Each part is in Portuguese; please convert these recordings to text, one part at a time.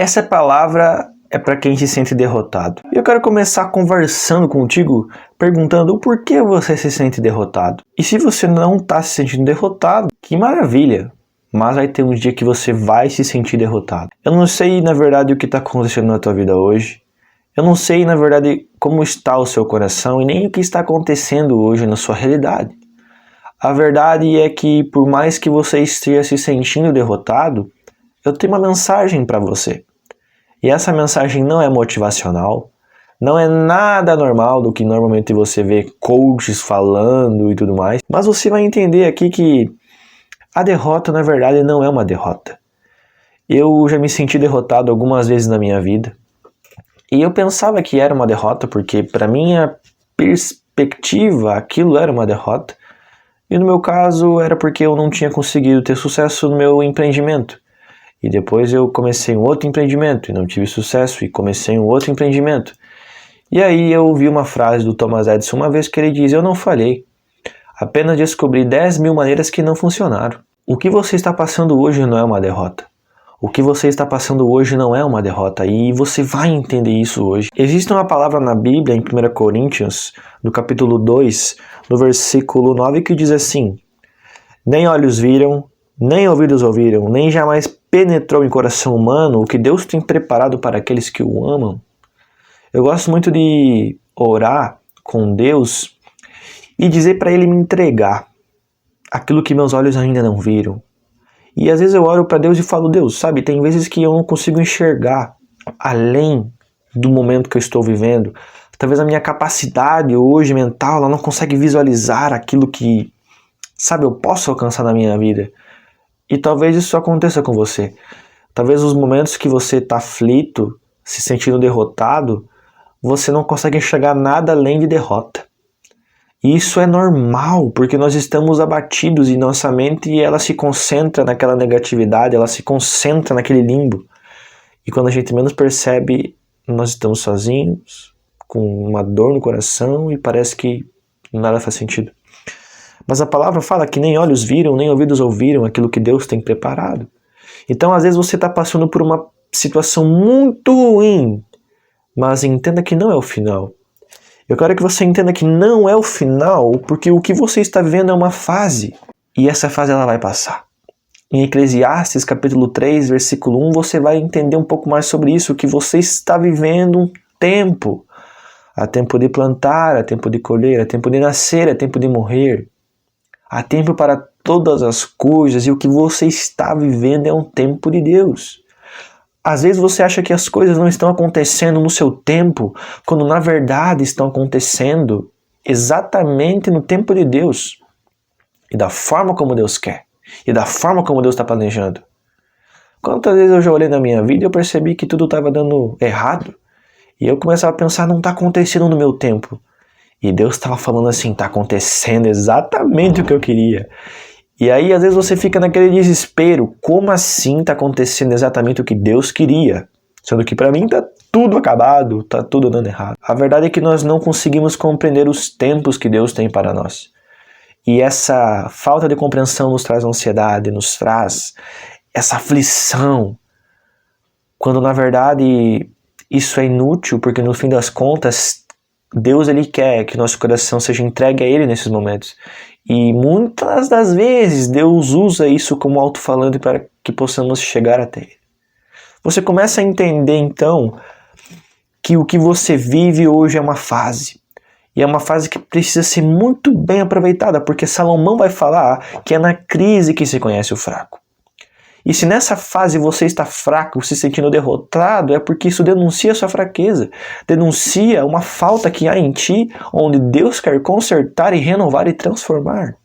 Essa palavra é para quem se sente derrotado. E eu quero começar conversando contigo, perguntando o porquê você se sente derrotado. E se você não está se sentindo derrotado, que maravilha! Mas vai ter um dia que você vai se sentir derrotado. Eu não sei, na verdade, o que está acontecendo na tua vida hoje. Eu não sei, na verdade, como está o seu coração e nem o que está acontecendo hoje na sua realidade. A verdade é que, por mais que você esteja se sentindo derrotado, eu tenho uma mensagem para você. E essa mensagem não é motivacional, não é nada normal do que normalmente você vê coaches falando e tudo mais, mas você vai entender aqui que a derrota, na verdade, não é uma derrota. Eu já me senti derrotado algumas vezes na minha vida, e eu pensava que era uma derrota, porque para minha perspectiva aquilo era uma derrota, e no meu caso era porque eu não tinha conseguido ter sucesso no meu empreendimento. E depois eu comecei um outro empreendimento e não tive sucesso e comecei um outro empreendimento. E aí eu ouvi uma frase do Thomas Edison uma vez que ele diz: eu não falhei, apenas descobri 10.000 maneiras que não funcionaram. O que você está passando hoje não é uma derrota. O que você está passando hoje não é uma derrota, e você vai entender isso hoje. Existe uma palavra na Bíblia, em 1 Coríntios, no capítulo 2, no versículo 9, que diz assim: nem olhos viram, nem ouvidos ouviram, nem jamais penetrou em coração humano o que Deus tem preparado para aqueles que o amam. Eu gosto muito de orar com Deus e dizer para Ele me entregar aquilo que meus olhos ainda não viram. E às vezes eu oro para Deus e falo: Deus, sabe, tem vezes que eu não consigo enxergar além do momento que eu estou vivendo. Talvez a minha capacidade hoje mental, ela não consegue visualizar aquilo que, sabe, eu posso alcançar na minha vida. E talvez isso aconteça com você. Talvez os momentos que você está aflito, se sentindo derrotado, você não consegue enxergar nada além de derrota. E isso é normal, porque nós estamos abatidos e nossa mente ela se concentra naquela negatividade, ela se concentra naquele limbo. E quando a gente menos percebe, nós estamos sozinhos, com uma dor no coração e parece que nada faz sentido. Mas a palavra fala que nem olhos viram, nem ouvidos ouviram aquilo que Deus tem preparado. Então, às vezes você está passando por uma situação muito ruim, mas entenda que não é o final. Eu quero que você entenda que não é o final, porque o que você está vivendo é uma fase, e essa fase ela vai passar. Em Eclesiastes, capítulo 3, versículo 1, você vai entender um pouco mais sobre isso, que você está vivendo um tempo. Há tempo de plantar, há tempo de colher, há tempo de nascer, há tempo de morrer. Há tempo para todas as coisas, e o que você está vivendo é um tempo de Deus. Às vezes você acha que as coisas não estão acontecendo no seu tempo, quando na verdade estão acontecendo exatamente no tempo de Deus. E da forma como Deus quer. E da forma como Deus está planejando. Quantas vezes eu já olhei na minha vida e eu percebi que tudo estava dando errado. E eu começava a pensar: não está acontecendo no meu tempo. E Deus estava falando assim: está acontecendo exatamente o que eu queria. E aí às vezes você fica naquele desespero: como assim está acontecendo exatamente o que Deus queria? Sendo que para mim está tudo acabado, está tudo dando errado. A verdade é que nós não conseguimos compreender os tempos que Deus tem para nós. E essa falta de compreensão nos traz ansiedade, nos traz essa aflição, quando na verdade isso é inútil, porque no fim das contas Deus ele quer que nosso coração seja entregue a Ele nesses momentos. E muitas das vezes Deus usa isso como alto-falante para que possamos chegar até Ele. Você começa a entender então que o que você vive hoje é uma fase. E é uma fase que precisa ser muito bem aproveitada, porque Salomão vai falar que é na crise que se conhece o fraco. E se nessa fase você está fraco, se sentindo derrotado, é porque isso denuncia a sua fraqueza, denuncia uma falta que há em ti, onde Deus quer consertar e renovar e transformar.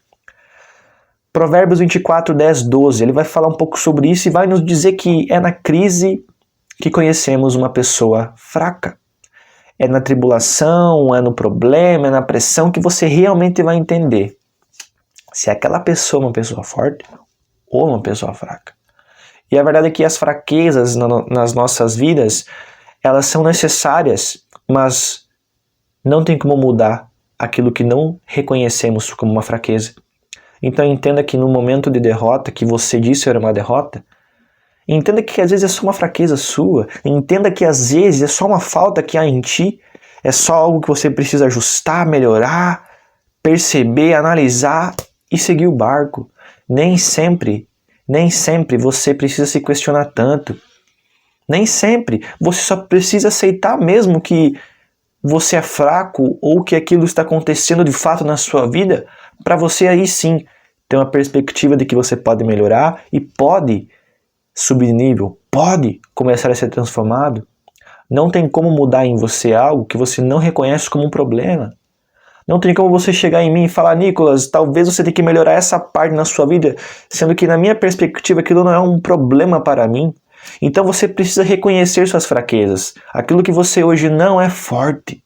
Provérbios 24, 10, 12, ele vai falar um pouco sobre isso e vai nos dizer que é na crise que conhecemos uma pessoa fraca. É na tribulação, é no problema, é na pressão que você realmente vai entender se aquela pessoa é uma pessoa forte ou uma pessoa fraca. E a verdade é que as fraquezas nas nossas vidas, elas são necessárias, mas não tem como mudar aquilo que não reconhecemos como uma fraqueza. Então entenda que no momento de derrota, que você disse era uma derrota, Entenda que às vezes é só uma fraqueza sua. Entenda que às vezes é só uma falta que há em ti. É só algo que você precisa ajustar, melhorar, perceber, analisar e seguir o barco. Nem sempre você precisa se questionar tanto. Nem sempre. Você só precisa aceitar mesmo que você é fraco ou que aquilo está acontecendo de fato na sua vida, para você aí sim ter uma perspectiva de que você pode melhorar e pode subir de nível, pode começar a ser transformado. Não tem como mudar em você algo que você não reconhece como um problema. Não tem como você chegar em mim e falar: Nicolas, talvez você tenha que melhorar essa parte na sua vida, sendo que na minha perspectiva aquilo não é um problema para mim. Então você precisa reconhecer suas fraquezas. Aquilo que você hoje não é forte.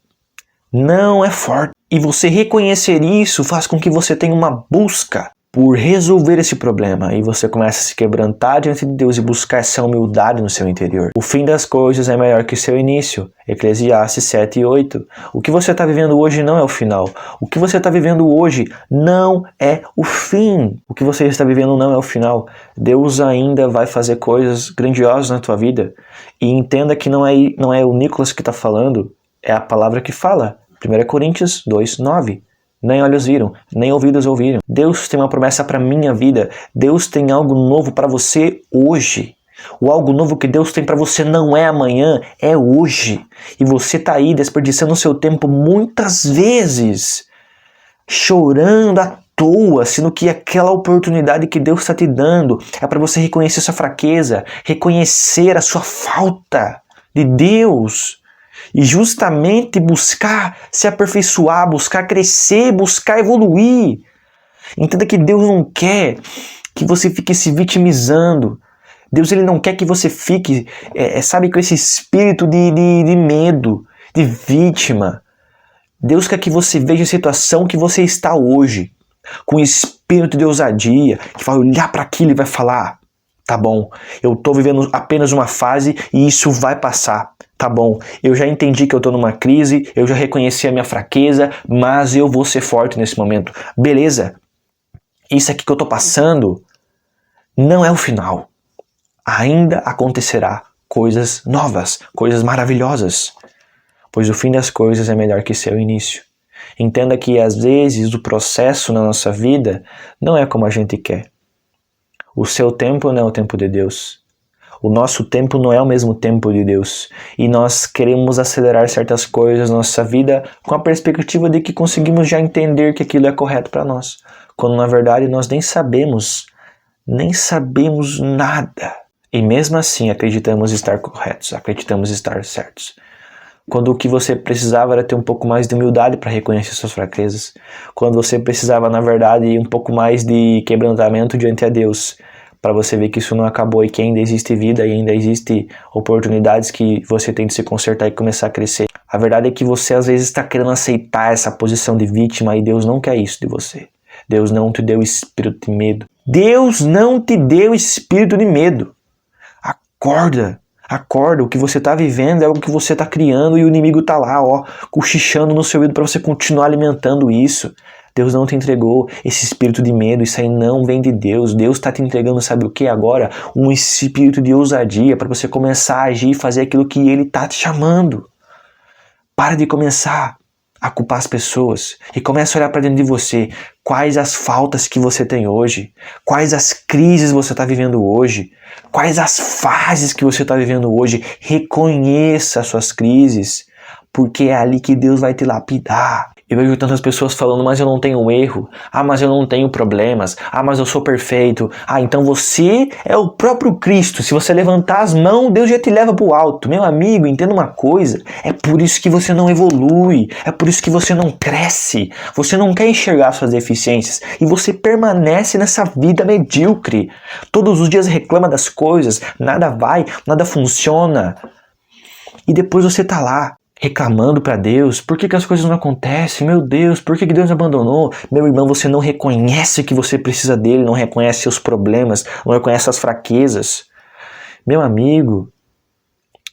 Não é forte. E você reconhecer isso faz com que você tenha uma busca por resolver esse problema. E você começa a se quebrantar diante de Deus e buscar essa humildade no seu interior. O fim das coisas é melhor que o seu início. Eclesiastes 7:8. O que você está vivendo hoje não é o final. O que você está vivendo hoje não é o fim. O que você está vivendo não é o final. Deus ainda vai fazer coisas grandiosas na tua vida. E entenda que não é o Nicolas que está falando, é a palavra que fala. 1 Coríntios 2:9. Nem olhos viram, nem ouvidos ouviram. Deus tem uma promessa para a minha vida. Deus tem algo novo para você hoje. O algo novo que Deus tem para você não é amanhã, é hoje. E você está aí desperdiçando o seu tempo muitas vezes, chorando à toa, sendo que aquela oportunidade que Deus está te dando é para você reconhecer sua fraqueza, reconhecer a sua falta de Deus. E justamente buscar se aperfeiçoar, buscar crescer, buscar evoluir. Entenda que Deus não quer que você fique se vitimizando. Deus ele não quer que você fique, com esse espírito de medo, de vítima. Deus quer que você veja a situação que você está hoje, com espírito de ousadia, que vai olhar para aquilo e vai falar: tá bom, eu estou vivendo apenas uma fase e isso vai passar. Tá bom, eu já entendi que eu estou numa crise, eu já reconheci a minha fraqueza, mas eu vou ser forte nesse momento. Beleza, isso aqui que eu estou passando não é o final. Ainda acontecerá coisas novas, coisas maravilhosas, pois o fim das coisas é melhor que seu início. Entenda que às vezes o processo na nossa vida não é como a gente quer. O seu tempo não é o tempo de Deus. O nosso tempo não é o mesmo tempo de Deus. E nós queremos acelerar certas coisas na nossa vida com a perspectiva de que conseguimos já entender que aquilo é correto para nós. Quando na verdade nós nem sabemos nada. E mesmo assim acreditamos estar corretos, acreditamos estar certos. Quando o que você precisava era ter um pouco mais de humildade para reconhecer suas fraquezas. Quando você precisava, na verdade, um pouco mais de quebrantamento diante a Deus, para você ver que isso não acabou e que ainda existe vida e ainda existe oportunidades que você tem de se consertar e começar a crescer. A verdade é que você às vezes está querendo aceitar essa posição de vítima e Deus não quer isso de você. Deus não te deu espírito de medo. Deus não te deu espírito de medo. Acorda, o que você está vivendo é algo que você está criando e o inimigo está lá, cochichando no seu ouvido para você continuar alimentando isso. Deus não te entregou esse espírito de medo, isso aí não vem de Deus. Deus está te entregando, sabe o que agora? Um espírito de ousadia para você começar a agir e fazer aquilo que Ele está te chamando. Para de começar a culpar as pessoas e comece a olhar para dentro de você. Quais as faltas que você tem hoje? Quais as crises você está vivendo hoje? Quais as fases que você está vivendo hoje? Reconheça as suas crises, porque é ali que Deus vai te lapidar. Eu vejo tantas pessoas falando: mas eu não tenho erro, mas eu não tenho problemas, mas eu sou perfeito, então você é o próprio Cristo, se você levantar as mãos, Deus já te leva para o alto. Meu amigo, entenda uma coisa, é por isso que você não evolui, é por isso que você não cresce, você não quer enxergar suas deficiências e você permanece nessa vida medíocre. Todos os dias reclama das coisas, nada vai, nada funciona, e depois você tá lá reclamando para Deus: por que as coisas não acontecem? Meu Deus, por que Deus me abandonou? Meu irmão, você não reconhece que você precisa dele, não reconhece seus problemas, não reconhece as fraquezas. Meu amigo,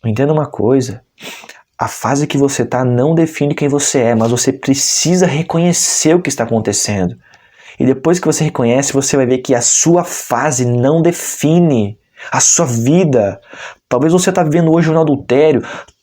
entenda uma coisa: a fase que você está não define quem você é, mas você precisa reconhecer o que está acontecendo. E depois que você reconhece, você vai ver que a sua fase não define A sua vida. Talvez você está vivendo hoje no adultério.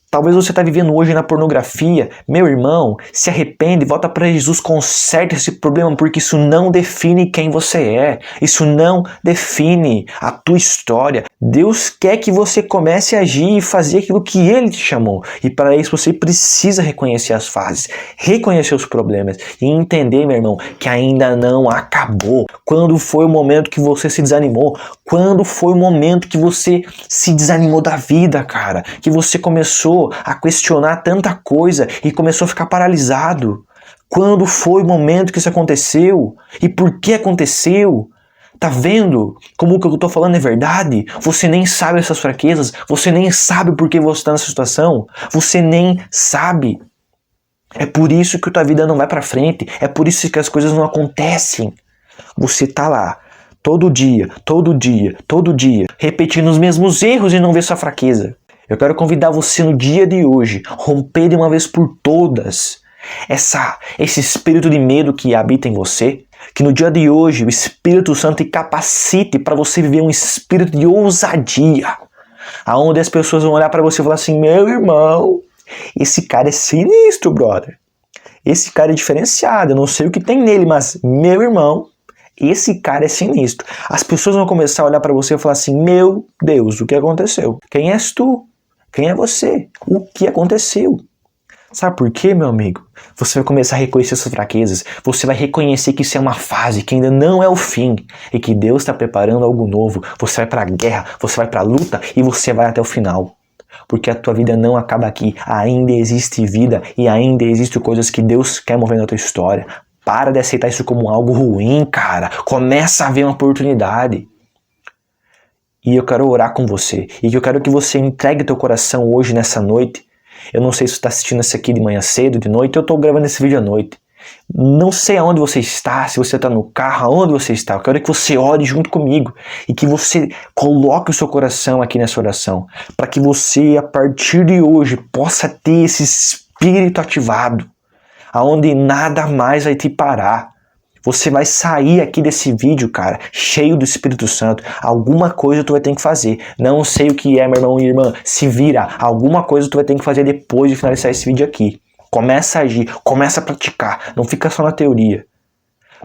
Talvez você está vivendo hoje na pornografia. Meu irmão, se arrepende, volta para Jesus, conserta esse problema, porque isso não define quem você é. Isso não define a tua história. Deus quer que você comece a agir e fazer aquilo que Ele te chamou. E para isso você precisa reconhecer as fases, reconhecer os problemas e entender, meu irmão, que ainda não acabou. Quando foi o momento que você se desanimou? Quando foi o momento que você se desanimou da vida, cara? Que você começou a questionar tanta coisa e começou a ficar paralisado? Quando foi o momento que isso aconteceu? E por que aconteceu? Tá vendo como o que eu tô falando é verdade? Você nem sabe essas fraquezas, você nem sabe por que você está nessa situação, você nem sabe. É por isso que a tua vida não vai pra frente, é por isso que as coisas não acontecem. Você tá lá, todo dia, repetindo os mesmos erros e não vê sua fraqueza. Eu quero convidar você no dia de hoje, romper de uma vez por todas esse espírito de medo que habita em você, que no dia de hoje o Espírito Santo te capacite para você viver um espírito de ousadia, aonde as pessoas vão olhar para você e falar assim: meu irmão, esse cara é sinistro, brother. Esse cara é diferenciado, eu não sei o que tem nele, mas meu irmão, esse cara é sinistro. As pessoas vão começar a olhar para você e falar assim: meu Deus, o que aconteceu? Quem és tu? Quem é você? O que aconteceu? Sabe por quê, meu amigo? Você vai começar a reconhecer suas fraquezas. Você vai reconhecer que isso é uma fase, que ainda não é o fim. E que Deus está preparando algo novo. Você vai para a guerra, você vai para a luta e você vai até o final. Porque a tua vida não acaba aqui. Ainda existe vida e ainda existem coisas que Deus quer mover na tua história. Para de aceitar isso como algo ruim, cara. Começa a ver uma oportunidade. E eu quero orar com você. E eu quero que você entregue teu coração hoje, nessa noite. Eu não sei se você está assistindo isso aqui de manhã cedo, de noite. Eu estou gravando esse vídeo à noite. Não sei aonde você está, se você está no carro, aonde você está. Eu quero que você ore junto comigo. E que você coloque o seu coração aqui nessa oração. Para que você, a partir de hoje, possa ter esse espírito ativado. Aonde nada mais vai te parar. Você vai sair aqui desse vídeo, cara, cheio do Espírito Santo. Alguma coisa tu vai ter que fazer. Não sei o que é, meu irmão e irmã. Se vira. Alguma coisa tu vai ter que fazer depois de finalizar esse vídeo aqui. Começa a agir, começa a praticar. Não fica só na teoria.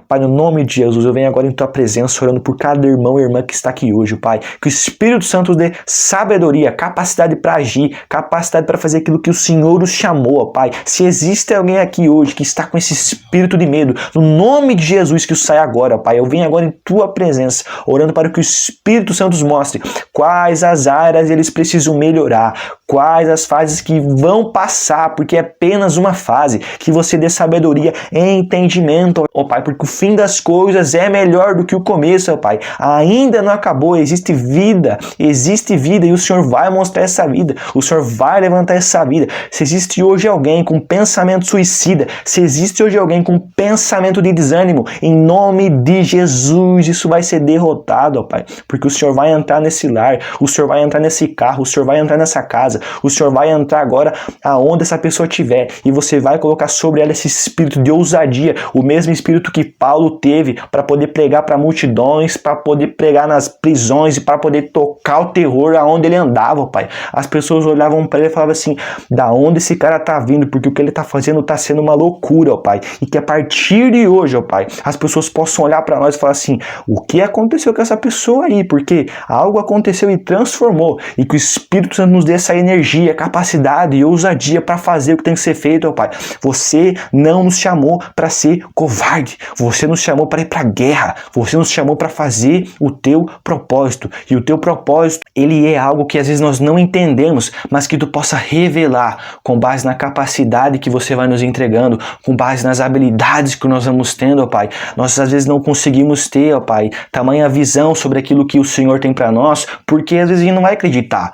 Pai, no nome de Jesus, eu venho agora em Tua presença, orando por cada irmão e irmã que está aqui hoje, Pai. Que o Espírito Santo dê sabedoria, capacidade para agir, capacidade para fazer aquilo que o Senhor os chamou, Pai. Se existe alguém aqui hoje que está com esse espírito de medo, no nome de Jesus que o saia agora, Pai. Eu venho agora em Tua presença, orando para que o Espírito Santo os mostre quais as áreas eles precisam melhorar, quais as fases que vão passar, porque é apenas uma fase. Que você dê sabedoria e entendimento, ó Pai, porque o fim das coisas é melhor do que o começo, ó Pai. Ainda não acabou, existe vida e o Senhor vai mostrar essa vida, o Senhor vai levantar essa vida. Se existe hoje alguém com pensamento suicida, se existe hoje alguém com pensamento de desânimo, em nome de Jesus, isso vai ser derrotado, ó Pai, porque o Senhor vai entrar nesse lar, o Senhor vai entrar nesse carro, o Senhor vai entrar nessa casa, o Senhor vai entrar agora aonde essa pessoa estiver e você vai colocar sobre ela esse espírito de ousadia, o mesmo espírito que Paulo teve para poder pregar para multidões, para poder pregar nas prisões e para poder tocar o terror aonde ele andava, Pai. As pessoas olhavam para ele e falavam assim: da onde esse cara tá vindo? Porque o que ele tá fazendo tá sendo uma loucura, ó Pai. E que a partir de hoje, ó Pai, as pessoas possam olhar para nós e falar assim: o que aconteceu com essa pessoa aí? Porque algo aconteceu e transformou. E que o Espírito Santo nos dê essa energia, capacidade e ousadia para fazer o que tem que ser feito, ó Pai. Você não nos chamou para ser covarde. Você nos chamou para ir para a guerra. Você nos chamou para fazer o teu propósito. E o teu propósito, ele é algo que às vezes nós não entendemos, mas que tu possa revelar com base na capacidade que você vai nos entregando, com base nas habilidades que nós vamos tendo, ó Pai. Nós às vezes não conseguimos ter, ó Pai, tamanha visão sobre aquilo que o Senhor tem para nós, porque às vezes a gente não vai acreditar.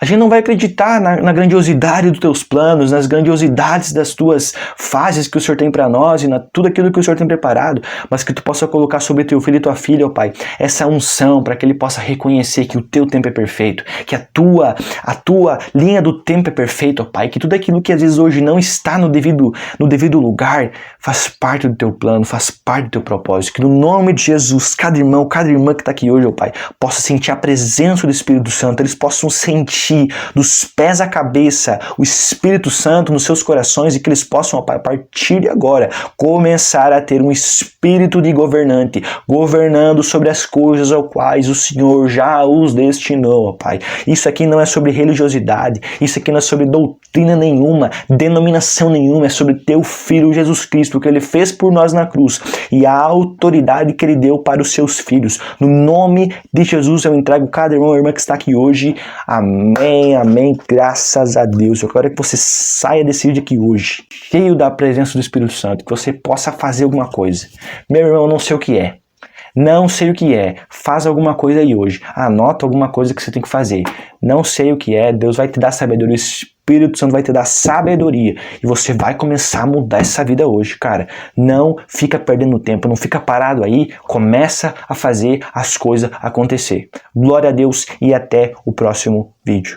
A gente não vai acreditar na grandiosidade dos teus planos, nas grandiosidades das tuas fases que o Senhor tem para nós e na tudo aquilo que o Senhor tem preparado, mas que tu possa colocar sobre teu filho e tua filha, ó Pai, essa unção para que ele possa reconhecer que o teu tempo é perfeito, que a tua linha do tempo é perfeita, ó Pai, que tudo aquilo que às vezes hoje não está no devido lugar faz parte do teu plano, faz parte do teu propósito. Que no nome de Jesus, cada irmão, cada irmã que está aqui hoje, ó Pai, possa sentir a presença do Espírito Santo, eles possam sentir dos pés à cabeça o Espírito Santo nos seus corações e que eles possam, ó Pai, a partir de agora, começar a ter um espírito de governante, governando sobre as coisas ao quais o Senhor já os destinou, ó Pai. Isso aqui não é sobre religiosidade, isso aqui não é sobre doutrina nenhuma, denominação nenhuma, é sobre teu Filho Jesus Cristo, o que ele fez por nós na cruz e a autoridade que ele deu para os seus filhos. No nome de Jesus eu entrego cada irmão e irmã que está aqui hoje. Amém, amém, graças a Deus. Eu quero que você saia desse vídeo aqui hoje, cheio da presença do Espírito Santo, que você possa fazer alguma coisa. Meu irmão, eu não sei o que é. Não sei o que é. Faz alguma coisa aí hoje. Anota alguma coisa que você tem que fazer. Não sei o que é. Deus vai te dar sabedoria. O Espírito Santo vai te dar sabedoria. E você vai começar a mudar essa vida hoje, cara. Não fica perdendo tempo. Não fica parado aí. Começa a fazer as coisas acontecer. Glória a Deus e até o próximo vídeo.